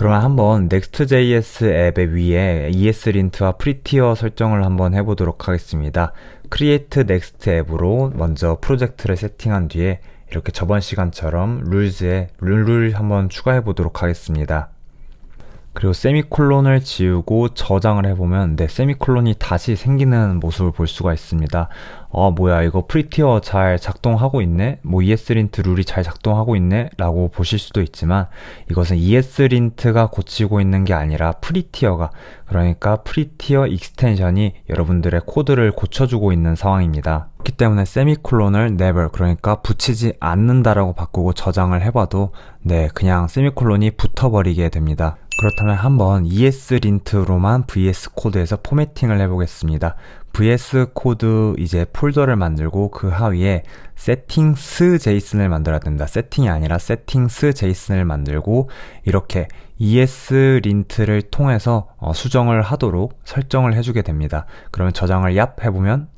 그러면 한번 Next.js 앱의 위에 ESLint와 프리티어 설정을 한번 해보도록 하겠습니다. Create Next 앱으로 먼저 프로젝트를 세팅한 뒤에 이렇게 저번 시간처럼 룰즈에 룰을 한번 추가해 보도록 하겠습니다. 그리고 세미콜론을 지우고 저장을 해보면 세미콜론이 다시 생기는 모습을 볼 수가 있습니다. 뭐야, 이거 프리티어 잘 작동하고 있네? ESLint 룰이 잘 작동하고 있네? 라고 보실 수도 있지만 이것은 ESLint가 고치고 있는 게 아니라 프리티어가, 그러니까 프리티어 익스텐션이 여러분들의 코드를 고쳐주고 있는 상황입니다. 그렇기 때문에 세미콜론을 never, 그러니까 붙이지 않는다라고 바꾸고 저장을 해봐도 그냥 세미콜론이 붙어버리게 됩니다. 그렇다면 한번 ESLint로만 VS 코드에서 포매팅을 해보겠습니다. VS 코드 이제 폴더를 만들고 그 하위에 settings JSON을 만들어야 된다. 세팅이 아니라 settings JSON을 만들고 이렇게 ESLint를 통해서 수정을 하도록 설정을 해주게 됩니다. 그러면 저장을 얍 해보면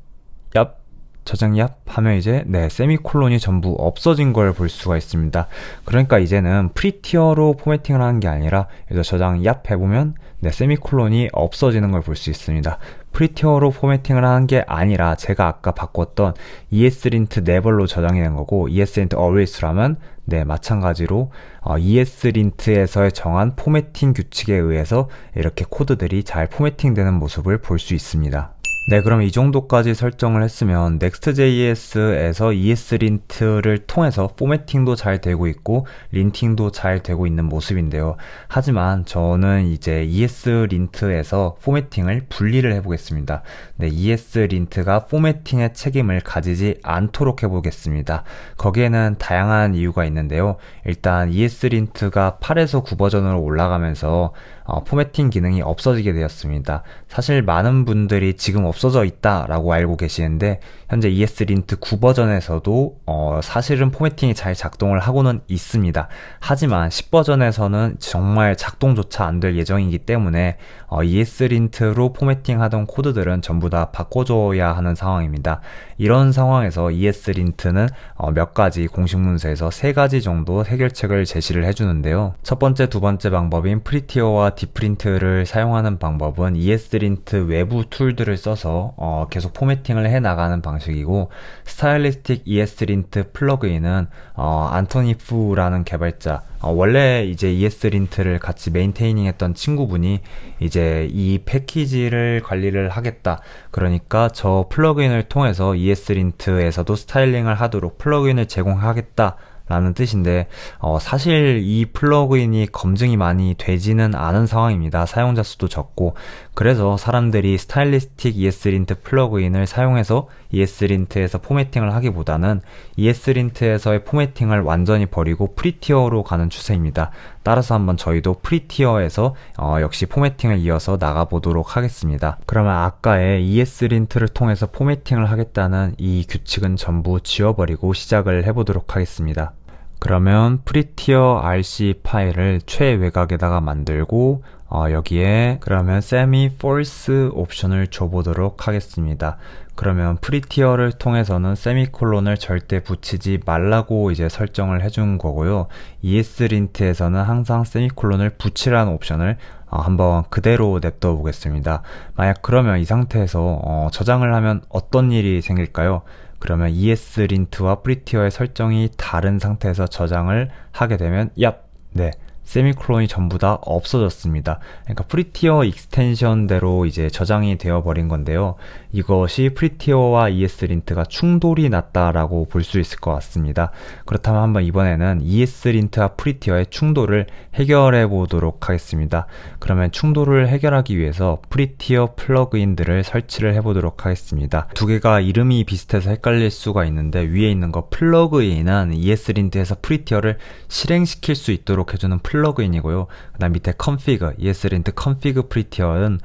저장 얍 하면 이제 세미콜론이 전부 없어진 걸 볼 수가 있습니다. 그러니까 이제는 프리티어로 포매팅을 하는 게 아니라 저장 얍 해보면 세미콜론이 없어지는 걸 볼 수 있습니다. 프리티어로 포매팅을 하는 게 아니라 제가 아까 바꿨던 ESLint never로 저장이 된 거고 ESLint always라면 마찬가지로 ESLint에서 정한 포매팅 규칙에 의해서 이렇게 코드들이 잘 포매팅 되는 모습을 볼 수 있습니다. 그럼 이 정도까지 설정을 했으면 Next.js에서 ESLint를 통해서 포매팅도 잘 되고 있고 린팅도 잘 되고 있는 모습인데요. 하지만 저는 이제 ESLint에서 포매팅을 분리를 해보겠습니다. ESLint가 포매팅의 책임을 가지지 않도록 해보겠습니다. 거기에는 다양한 이유가 있는데요. 일단 ESLint가 8에서 9 버전으로 올라가면서 포매팅 기능이 없어지게 되었습니다. 사실 많은 분들이 지금 없어져 있다라고 알고 계시는데 현재 ESLint 9 버전에서도 사실은 포매팅이 잘 작동을 하고는 있습니다. 하지만 10 버전에서는 정말 작동조차 안 될 예정이기 때문에 ESLint로 포매팅 하던 코드들은 전부 다 바꿔줘야 하는 상황입니다. 이런 상황에서 ESLint는 몇 가지 공식 문서에서 3가지 정도 해결책을 제시를 해주는데요. 첫 번째, 두 번째 방법인 프리티어와 디프린트를 사용하는 방법은 ESLint 외부 툴들을 써서 계속 포매팅을 해 나가는 방식이고, 스타일리스틱 ESLint 플러그인은 안토니프라는 개발자, 원래 이제 ESLint를 같이 메인테이닝 했던 친구분이 이제 이 패키지를 관리를 하겠다, 그러니까 저 플러그인을 통해서 ESLint에서도 스타일링을 하도록 플러그인을 제공하겠다 라는 뜻인데 사실 이 플러그인이 검증이 많이 되지는 않은 상황입니다. 사용자 수도 적고. 그래서 사람들이 스타일리스틱 ESLint 플러그인을 사용해서 ESLint에서 포매팅을 하기보다는 ESLint에서의 포매팅을 완전히 버리고 프리티어로 가는 추세입니다. 따라서 한번 저희도 프리티어에서 역시 포매팅을 이어서 나가보도록 하겠습니다. 그러면 아까의 ESLint를 통해서 포매팅을 하겠다는 이 규칙은 전부 지워버리고 시작을 해보도록 하겠습니다. 그러면 프리티어 rc 파일을 최외곽에다가 만들고 여기에 그러면 semi false 옵션을 줘보도록 하겠습니다. 그러면 프리티어를 통해서는 세미콜론을 절대 붙이지 말라고 이제 설정을 해준 거고요. ESLint에서는 항상 세미콜론을 붙이라는 옵션을 한번 그대로 냅둬 보겠습니다. 만약 그러면 이 상태에서 저장을 하면 어떤 일이 생길까요? 그러면 ESLint와 프리티어의 설정이 다른 상태에서 저장을 하게 되면 세미콜론이 전부 다 없어졌습니다. 그러니까 프리티어 익스텐션대로 이제 저장이 되어 버린 건데요. 이것이 프리티어와 ESLint가 충돌이 났다라고 볼 수 있을 것 같습니다. 그렇다면 한번 이번에는 ESLint와 프리티어의 충돌을 해결해 보도록 하겠습니다. 그러면 충돌을 해결하기 위해서 프리티어 플러그인들을 설치를 해 보도록 하겠습니다. 두 개가 이름이 비슷해서 헷갈릴 수가 있는데, 위에 있는 거 플러그인은 ESLint에서 프리티어를 실행시킬 수 있도록 해주는 플러그인이고요. 그 다음 밑에 config, ESLint config 프리티어는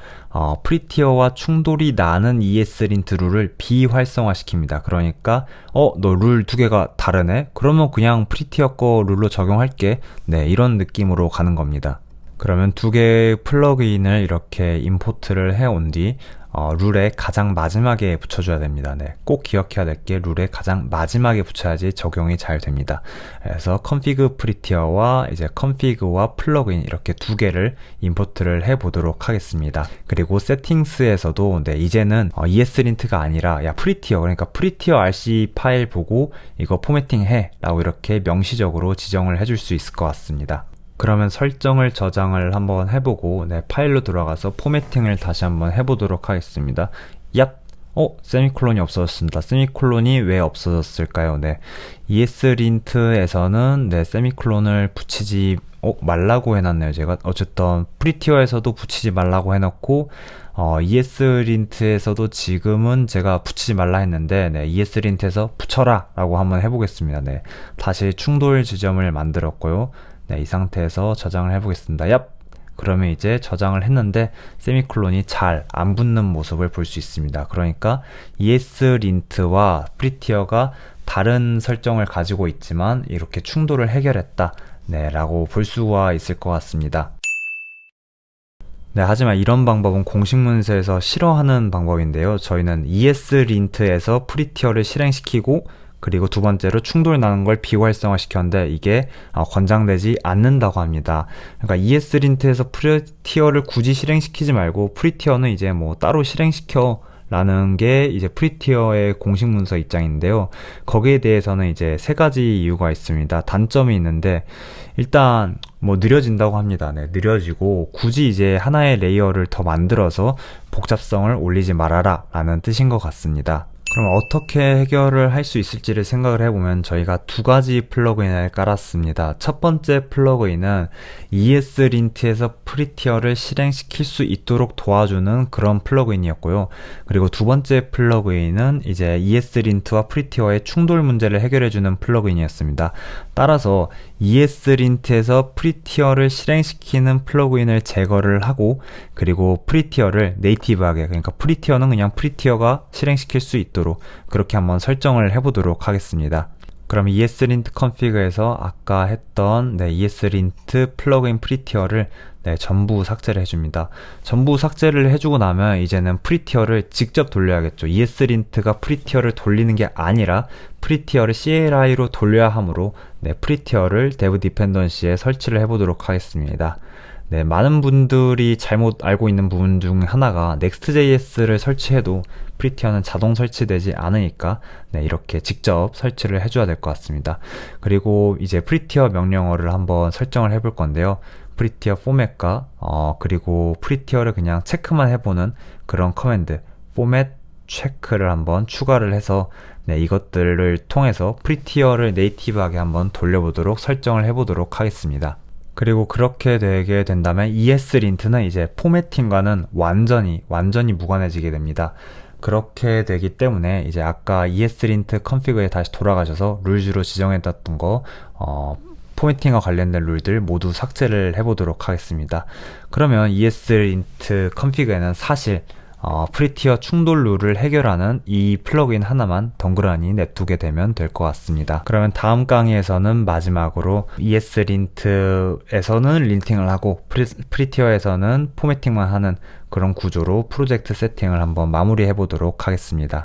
프리티어와 충돌이 나는 ESLint 룰을 비활성화시킵니다. 그러니까 너 룰 두 개가 다르네? 그러면 그냥 프리티어 거 룰로 적용할게. 이런 느낌으로 가는 겁니다. 그러면 두 개의 플러그인을 이렇게 임포트를 해온 뒤 룰의 가장 마지막에 붙여줘야 됩니다. 네, 꼭 기억해야 될 게 룰의 가장 마지막에 붙여야지 적용이 잘 됩니다. 그래서 config prettier와 이제 config와 플러그인 이렇게 두 개를 임포트를 해 보도록 하겠습니다. 그리고 세팅스에서도 네, 이제는 ESLint가 아니라 야 prettier, 그러니까 prettier rc 파일 보고 이거 포매팅 해 라고 이렇게 명시적으로 지정을 해줄 수 있을 것 같습니다. 그러면 설정을 저장을 한번 해보고 네, 파일로 들어가서 포매팅을 다시 한번 해보도록 하겠습니다. 얍! 세미콜론이 없어졌습니다. 세미콜론이 왜 없어졌을까요? 네, ESLint에서는 네, 세미콜론을 붙이지 말라고 해놨네요. 제가 어쨌든 프리티어에서도 붙이지 말라고 해놓고 ESLint에서도 지금은 제가 붙이지 말라 했는데 네, ESLint에서 붙여라 라고 한번 해보겠습니다. 네, 다시 충돌 지점을 만들었고요. 네, 이 상태에서 저장을 해보겠습니다. 얍! 그러면 이제 저장을 했는데 세미콜론이 잘 안 붙는 모습을 볼 수 있습니다. 그러니까 ESLint와 프리티어가 다른 설정을 가지고 있지만 이렇게 충돌을 해결했다 네, 라고 볼 수가 있을 것 같습니다. 네, 하지만 이런 방법은 공식 문서에서 싫어하는 방법인데요. 저희는 ESLint에서 프리티어를 실행시키고 그리고 두 번째로 충돌 나는 걸 비활성화 시켰는데 이게 권장되지 않는다고 합니다. 그러니까 ESLint에서 프리티어를 굳이 실행시키지 말고 프리티어는 이제 뭐 따로 실행시켜 라는 게 이제 프리티어의 공식 문서 입장인데요. 거기에 대해서는 이제 세 가지 이유가 있습니다. 단점이 있는데 일단 뭐 느려진다고 합니다. 네, 느려지고 굳이 이제 하나의 레이어를 더 만들어서 복잡성을 올리지 말아라 라는 뜻인 것 같습니다. 그럼 어떻게 해결을 할 수 있을지를 생각을 해보면 저희가 두 가지 플러그인을 깔았습니다. 첫 번째 플러그인은 ESLint에서 프리티어를 실행시킬 수 있도록 도와주는 그런 플러그인이었고요. 그리고 두 번째 플러그인은 이제 ESLint와 프리티어의 충돌 문제를 해결해주는 플러그인이었습니다. 따라서 ESLint에서 프리티어를 실행시키는 플러그인을 제거를 하고 그리고 프리티어를 네이티브하게, 그러니까 프리티어는 그냥 프리티어가 실행시킬 수 있도록 그렇게 한번 설정을 해보도록 하겠습니다. 그럼 ESLint config에서 아까 했던 ESLint 플러그인 프리티어를 전부 삭제를 해줍니다. 전부 삭제를 해주고 나면 이제는 프리티어를 직접 돌려야겠죠. ESLint가 프리티어를 돌리는 게 아니라 프리티어를 CLI로 돌려야 하므로 프리티어를 dev dependency에 설치를 해보도록 하겠습니다. 네, 많은 분들이 잘못 알고 있는 부분 중 하나가 Next.js를 설치해도 프리티어는 자동 설치되지 않으니까 이렇게 직접 설치를 해줘야 될 것 같습니다. 그리고 이제 프리티어 명령어를 한번 설정을 해볼 건데요. 프리티어 포맷과 그리고 프리티어를 그냥 체크만 해보는 그런 커맨드 포맷 체크를 한번 추가를 해서 이것들을 통해서 프리티어를 네이티브하게 한번 돌려보도록 설정을 해보도록 하겠습니다. 그리고 그렇게 되게 된다면 ESLint는 이제 포매팅과는 완전히 무관해지게 됩니다. 그렇게 되기 때문에 이제 아까 ESLint config에 다시 돌아가셔서 룰즈로 지정해뒀던 거 포매팅과 관련된 룰들 모두 삭제를 해보도록 하겠습니다. 그러면 ESLint config에는 사실 프리티어 충돌 룰을 해결하는 이 플러그인 하나만 덩그러니 냅두게 되면 될 것 같습니다. 그러면 다음 강의에서는 마지막으로 ESLint에서는 린팅을 하고 프리티어에서는 포매팅만 하는 그런 구조로 프로젝트 세팅을 한번 마무리해 보도록 하겠습니다.